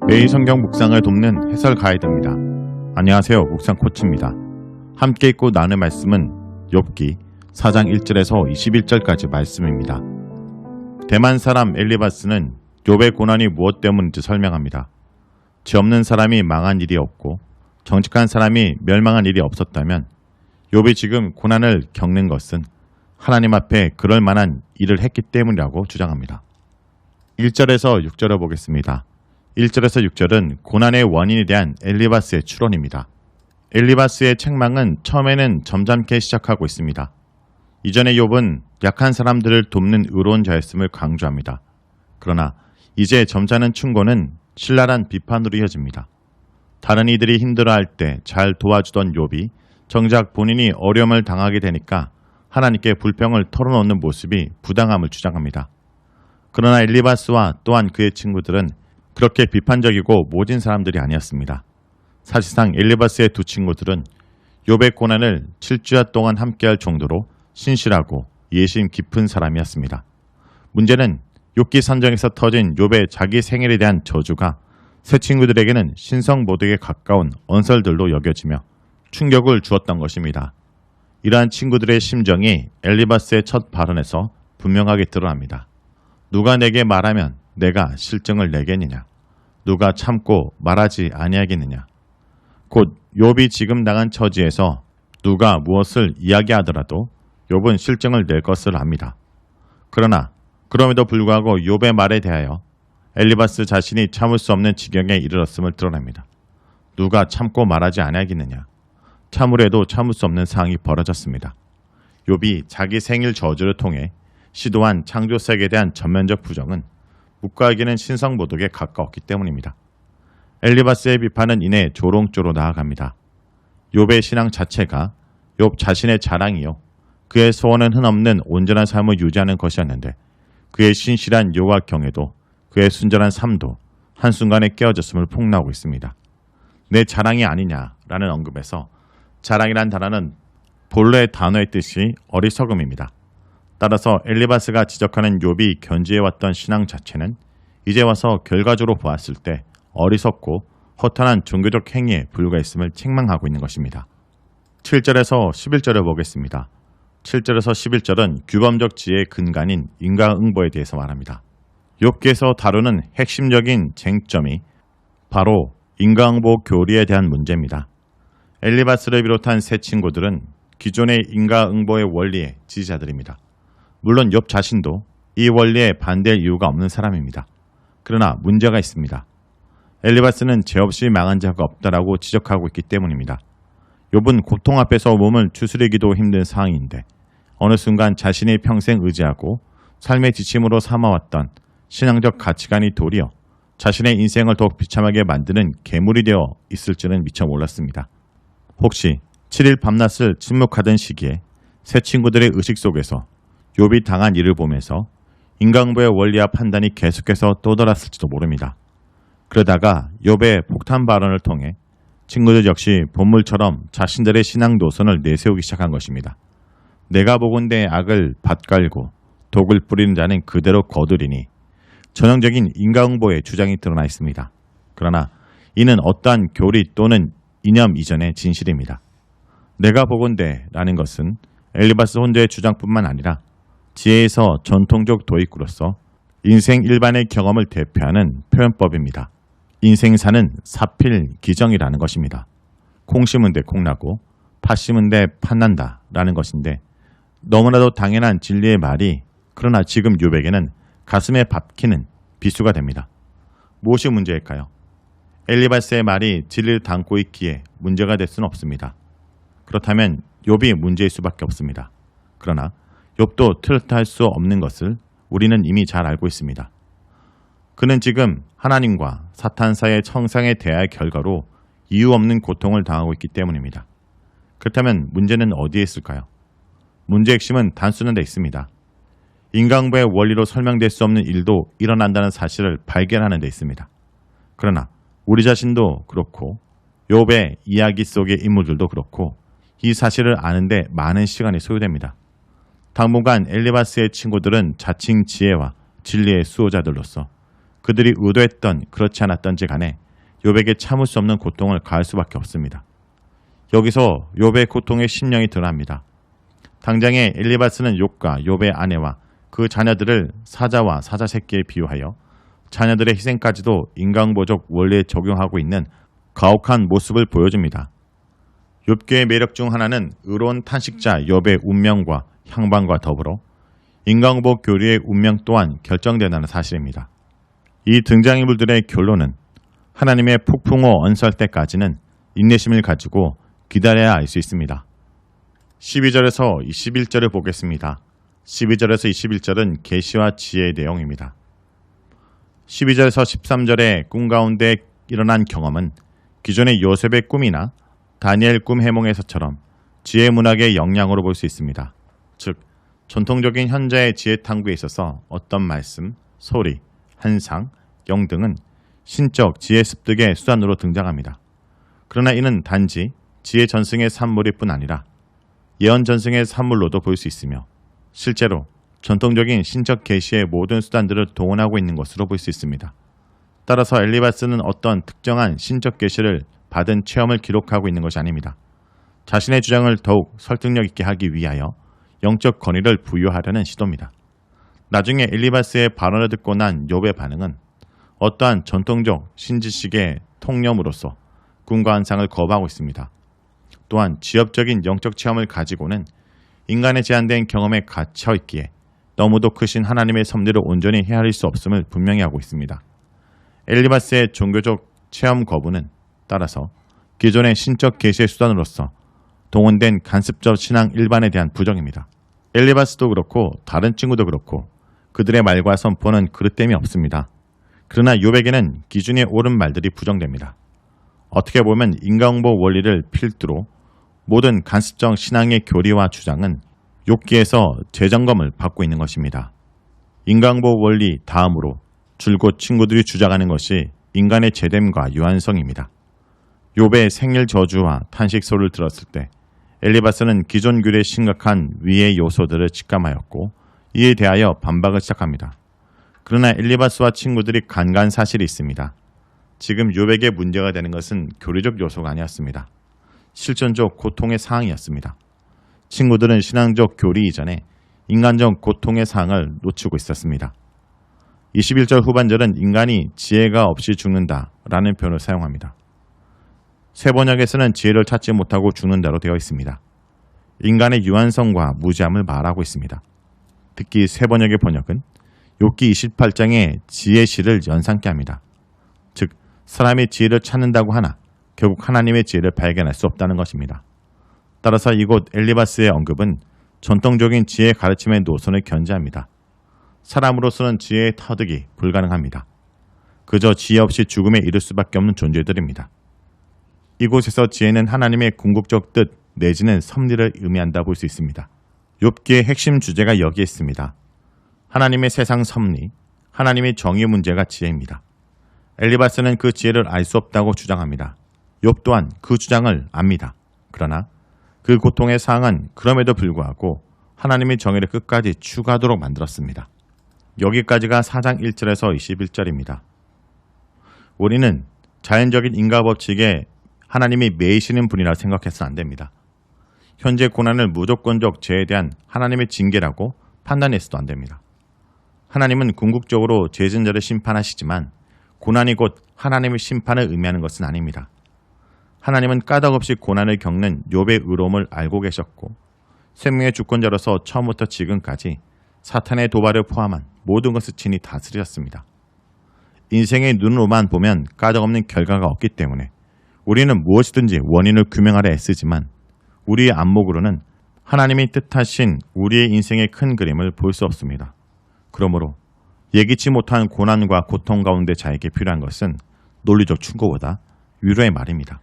매일 성경 묵상을 돕는 해설 가이드입니다. 안녕하세요. 묵상 코치입니다. 함께 읽고 나눌 말씀은 욥기 4장 1절에서 21절까지 말씀입니다. 대만 사람 엘리바스는 욥의 고난이 무엇 때문인지 설명합니다. 죄 없는 사람이 망한 일이 없고 정직한 사람이 멸망한 일이 없었다면 욥이 지금 고난을 겪는 것은 하나님 앞에 그럴 만한 일을 했기 때문이라고 주장합니다. 1절에서 6절을 보겠습니다. 1절에서 6절은 고난의 원인에 대한 엘리바스의 추론입니다. 엘리바스의 책망은 처음에는 점잖게 시작하고 있습니다. 이전에 욥은 약한 사람들을 돕는 의로운 자였음을 강조합니다. 그러나 이제 점잖은 충고는 신랄한 비판으로 이어집니다. 다른 이들이 힘들어할 때 잘 도와주던 욥이 정작 본인이 어려움을 당하게 되니까 하나님께 불평을 털어놓는 모습이 부당함을 주장합니다. 그러나 엘리바스와 또한 그의 친구들은 그렇게 비판적이고 모진 사람들이 아니었습니다. 사실상 엘리바스의 두 친구들은 욥의 고난을 7주야 동안 함께할 정도로 신실하고 예심 깊은 사람이었습니다. 문제는 욥기 산정에서 터진 욥의 자기 생일에 대한 저주가 세 친구들에게는 신성모독에 가까운 언설들로 여겨지며 충격을 주었던 것입니다. 이러한 친구들의 심정이 엘리바스의 첫 발언에서 분명하게 드러납니다. 누가 내게 말하면 내가 실증을 내겠느냐? 누가 참고 말하지 아니하겠느냐? 곧 욥이 지금 당한 처지에서 누가 무엇을 이야기하더라도 욥은 실증을 낼 것을 압니다. 그러나 그럼에도 불구하고 욥의 말에 대하여 엘리바스 자신이 참을 수 없는 지경에 이르렀음을 드러냅니다. 누가 참고 말하지 아니하겠느냐? 참으려도 참을 수 없는 상황이 벌어졌습니다. 욥이 자기 생일 저주를 통해 시도한 창조세계에 대한 전면적 부정은 묵과에게는 신성모독에 가까웠기 때문입니다. 엘리바스의 비판은 이내 조롱조로 나아갑니다. 욥의 신앙 자체가 욥 자신의 자랑이요 그의 소원은 흔없는 온전한 삶을 유지하는 것이었는데 그의 신실한 요와 경애도 그의 순전한 삶도 한순간에 깨어졌음을 폭로하고 있습니다. 내 자랑이 아니냐라는 언급에서 자랑이란 단어는 본래의 단어의 뜻이 어리석음입니다. 따라서 엘리바스가 지적하는 욥이 견지해왔던 신앙 자체는 이제 와서 결과적으로 보았을 때 어리석고 허탄한 종교적 행위에 불과했음을 책망하고 있는 것입니다. 7절에서 11절을 보겠습니다. 7절에서 11절은 규범적 지혜의 근간인 인과응보에 대해서 말합니다. 욥기에서 다루는 핵심적인 쟁점이 바로 인과응보 교리에 대한 문제입니다. 엘리바스를 비롯한 세 친구들은 기존의 인과응보의 원리의 지지자들입니다. 물론 욥 자신도 이 원리에 반대할 이유가 없는 사람입니다. 그러나 문제가 있습니다. 엘리바스는 죄 없이 망한 자가 없다라고 지적하고 있기 때문입니다. 욥은 고통 앞에서 몸을 추스리기도 힘든 상황인데 어느 순간 자신이 평생 의지하고 삶의 지침으로 삼아왔던 신앙적 가치관이 도리어 자신의 인생을 더욱 비참하게 만드는 괴물이 되어 있을 줄은 미처 몰랐습니다. 혹시 7일 밤낮을 침묵하던 시기에 세 친구들의 의식 속에서 욥이 당한 일을 보면서 인과응보의 원리와 판단이 계속해서 떠돌았을지도 모릅니다. 그러다가 욥의 폭탄 발언을 통해 친구들 역시 본물처럼 자신들의 신앙 노선을 내세우기 시작한 것입니다. 내가 보건대 악을 밭갈고 독을 뿌리는 자는 그대로 거두리니 전형적인 인과응보의 주장이 드러나 있습니다. 그러나 이는 어떠한 교리 또는 이념 이전의 진실입니다. 내가 보건대 라는 것은 엘리바스 혼자의 주장뿐만 아니라 지혜에서 전통적 도입구로서 인생 일반의 경험을 대표하는 표현법입니다. 인생사는 사필기정이라는 것입니다. 콩 심은 데 콩나고 팥 심은 데 팥난다 라는 것인데 너무나도 당연한 진리의 말이 그러나 지금 욥에게는 가슴에 박히는 비수가 됩니다. 무엇이 문제일까요? 엘리바스의 말이 진리를 담고 있기에 문제가 될 수는 없습니다. 그렇다면 욥이 문제일 수밖에 없습니다. 그러나 욥도 틀렸다 할 수 없는 것을 우리는 이미 잘 알고 있습니다. 그는 지금 하나님과 사탄 사이의 청상에 대하여 결과로 이유 없는 고통을 당하고 있기 때문입니다. 그렇다면 문제는 어디에 있을까요? 문제의 핵심은 단순한 데 있습니다. 인과응보의 원리로 설명될 수 없는 일도 일어난다는 사실을 발견하는 데 있습니다. 그러나 우리 자신도 그렇고 욥의 이야기 속의 인물들도 그렇고 이 사실을 아는데 많은 시간이 소요됩니다. 당분간 엘리바스의 친구들은 자칭 지혜와 진리의 수호자들로서 그들이 의도했던 그렇지 않았던지 간에 욥에게 참을 수 없는 고통을 가할 수밖에 없습니다. 여기서 욥의 고통의 심령이 드러납니다. 당장에 엘리바스는 욥과 욥의 아내와 그 자녀들을 사자와 사자 새끼에 비유하여 자녀들의 희생까지도 인간보적 원리에 적용하고 있는 가혹한 모습을 보여줍니다. 욥기의 매력 중 하나는 의로운 탄식자 욥의 운명과 향방과 더불어 인간보복 교리의 운명 또한 결정된다는 사실입니다. 이 등장인물들의 결론은 하나님의 폭풍우 언설 때까지는 인내심을 가지고 기다려야 알 수 있습니다. 12절에서 21절을 보겠습니다. 12절에서 21절은 계시와 지혜의 내용입니다. 12절에서 13절의 꿈 가운데 일어난 경험은 기존의 요셉의 꿈이나 다니엘 꿈 해몽에서처럼 지혜 문학의 영향으로 볼 수 있습니다. 즉, 전통적인 현자의 지혜 탐구에 있어서 어떤 말씀, 소리, 한상, 영 등은 신적 지혜 습득의 수단으로 등장합니다. 그러나 이는 단지 지혜 전승의 산물일 뿐 아니라 예언 전승의 산물로도 볼 수 있으며 실제로 전통적인 신적 계시의 모든 수단들을 동원하고 있는 것으로 볼 수 있습니다. 따라서 엘리바스는 어떤 특정한 신적 계시를 받은 체험을 기록하고 있는 것이 아닙니다. 자신의 주장을 더욱 설득력 있게 하기 위하여 영적 권위를 부여하려는 시도입니다. 나중에 엘리바스의 발언을 듣고 난 욥의 반응은 어떠한 전통적 신지식의 통념으로서 꿈과 환상을 거부하고 있습니다. 또한 지엽적인 영적 체험을 가지고는 인간의 제한된 경험에 갇혀 있기에 너무도 크신 하나님의 섭리를 온전히 헤아릴 수 없음을 분명히 하고 있습니다. 엘리바스의 종교적 체험 거부는 따라서 기존의 신적 계시의 수단으로서 동원된 간습적 신앙 일반에 대한 부정입니다. 엘리바스도 그렇고 다른 친구도 그렇고 그들의 말과 선포는 그릇됨이 없습니다. 그러나 욥에게는 기준에 옳은 말들이 부정됩니다. 어떻게 보면 인간보 원리를 필두로 모든 간습적 신앙의 교리와 주장은 욥기에서 재점검을 받고 있는 것입니다. 인간보 원리 다음으로 줄곧 친구들이 주장하는 것이 인간의 제됨과 유한성입니다. 욥의 생일 저주와 탄식 소리를 들었을 때 엘리바스는 기존 규례의 심각한 위의 요소들을 직감하였고 이에 대하여 반박을 시작합니다. 그러나 엘리바스와 친구들이 간과한 사실이 있습니다. 지금 욥에게 문제가 되는 것은 교리적 요소가 아니었습니다. 실존적 고통의 사항이었습니다. 친구들은 신앙적 교리 이전에 인간적 고통의 사항을 놓치고 있었습니다. 21절 후반절은 인간이 지혜가 없이 죽는다라는 표현을 사용합니다. 새 번역에서는 지혜를 찾지 못하고 죽는다로 되어 있습니다. 인간의 유한성과 무지함을 말하고 있습니다. 특히 새 번역의 번역은 욥기 28장의 지혜시를 연상케 합니다. 즉, 사람이 지혜를 찾는다고 하나 결국 하나님의 지혜를 발견할 수 없다는 것입니다. 따라서 이곳 엘리바스의 언급은 전통적인 지혜 가르침의 노선을 견지합니다. 사람으로서는 지혜의 터득이 불가능합니다. 그저 지혜 없이 죽음에 이를 수밖에 없는 존재들입니다. 이곳에서 지혜는 하나님의 궁극적 뜻 내지는 섭리를 의미한다 볼 수 있습니다. 욥기의 핵심 주제가 여기에 있습니다. 하나님의 세상 섭리, 하나님의 정의 문제가 지혜입니다. 엘리바스는 그 지혜를 알 수 없다고 주장합니다. 욥 또한 그 주장을 압니다. 그러나 그 고통의 상황은 그럼에도 불구하고 하나님의 정의를 끝까지 추구하도록 만들었습니다. 여기까지가 4장 1절에서 21절입니다. 우리는 자연적인 인과법칙에 하나님이 매이시는 분이라 생각해서는 안 됩니다. 현재 고난을 무조건적 죄에 대한 하나님의 징계라고 판단해서도 안 됩니다. 하나님은 궁극적으로 죄진자를 심판하시지만 고난이 곧 하나님의 심판을 의미하는 것은 아닙니다. 하나님은 까닭없이 고난을 겪는 욥의 의로움을 알고 계셨고 생명의 주권자로서 처음부터 지금까지 사탄의 도발을 포함한 모든 것을 친히 다스리셨습니다. 인생의 눈으로만 보면 까닭없는 결과가 없기 때문에 우리는 무엇이든지 원인을 규명하려 애쓰지만 우리의 안목으로는 하나님이 뜻하신 우리의 인생의 큰 그림을 볼 수 없습니다. 그러므로 예기치 못한 고난과 고통 가운데 자에게 필요한 것은 논리적 충고보다 위로의 말입니다.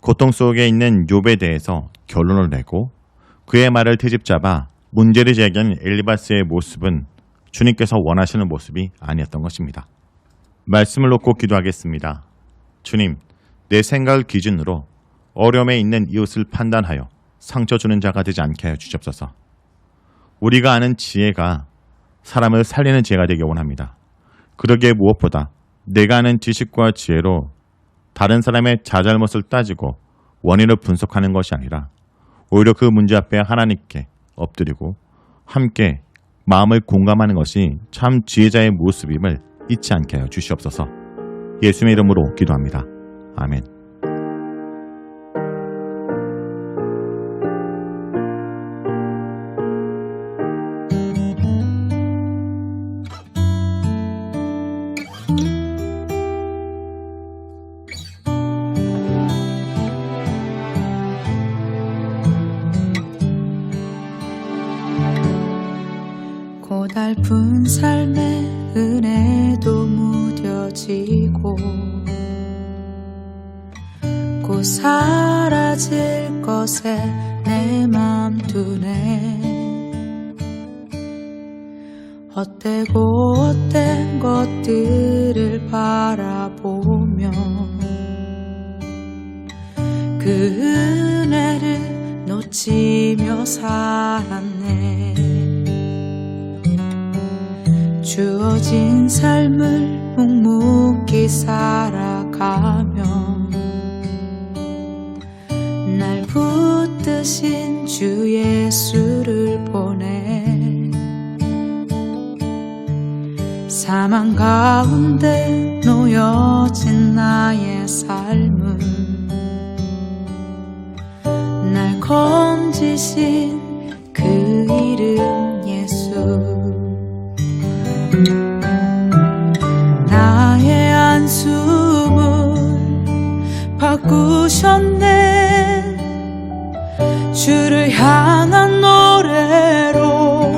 고통 속에 있는 욥에 대해서 결론을 내고 그의 말을 트집잡아 문제를 제기한 엘리바스의 모습은 주님께서 원하시는 모습이 아니었던 것입니다. 말씀을 놓고 기도하겠습니다. 주님, 내 생각을 기준으로 어려움에 있는 이웃을 판단하여 상처 주는 자가 되지 않게 하여 주시옵소서. 우리가 아는 지혜가 사람을 살리는 지혜가 되기 원합니다. 그러기에 무엇보다 내가 아는 지식과 지혜로 다른 사람의 자잘못을 따지고 원인을 분석하는 것이 아니라 오히려 그 문제 앞에 하나님께 엎드리고 함께 마음을 공감하는 것이 참 지혜자의 모습임을 잊지 않게 하여 주시옵소서. 예수님의 이름으로 기도합니다. 아멘. 고달픈 삶의 은혜도 무뎌지고 곧 사라질 것에 내 맘 두네. 헛되고 헛된 것들을 바라보며 그 은혜를 놓치며 살았네. 주어진 삶을 묵묵히 살아가며 날 붙드신 주 예수를 보내. 사망 가운데 놓여진 나의 삶은 날 건지신 그 이름 예수. 나의 한숨을 바꾸셨네. 주를 향한 노래로,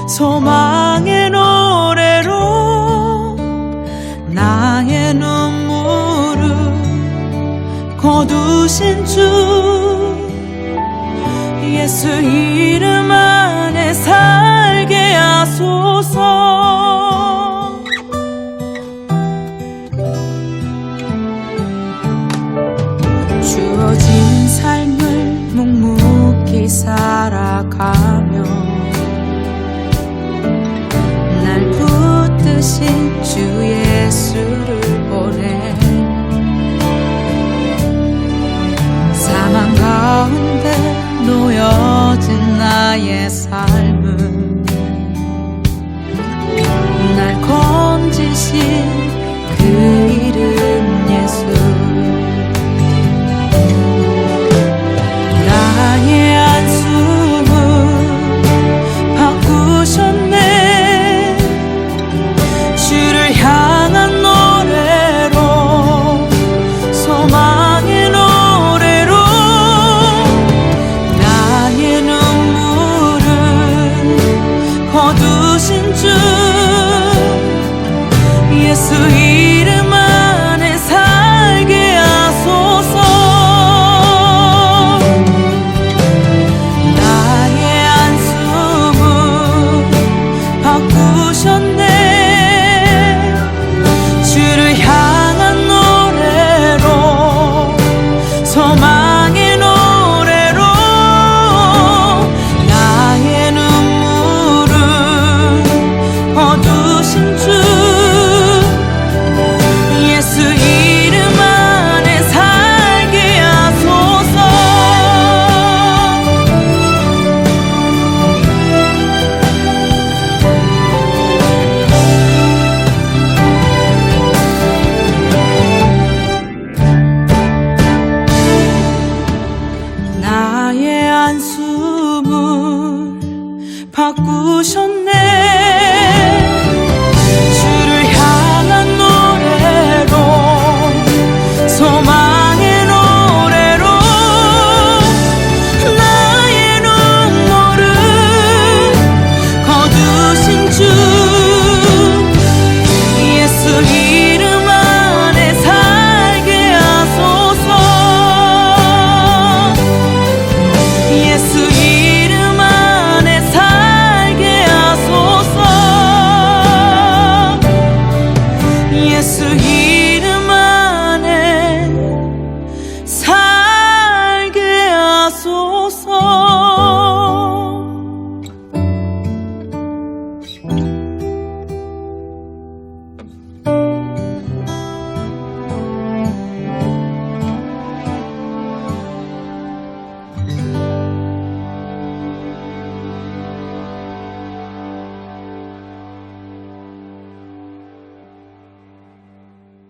소망의 노래로 나의 눈물을 거두신 주 예수 이름 안에 살게 하소서. 주어진 삶을 묵묵히 살아가며 날 붙드신 주 예수를 보내. 사망 가운데 놓여진 나의 삶은 날 건지신 그 이름 예수. 나의 한숨을 바꾸셨네. 주를 향한 노래로, 소망의 노래로 나의 눈물을 거두신 주 예수 이름 안에 살게 하소서. 나의 한숨을 바꾸셨네. 주를 향한 노래로, 소망의 노래로 나의 눈물을 거두신 주 예수 이름 안에 살게 하소서. 나의 한숨을 바꾸셨네.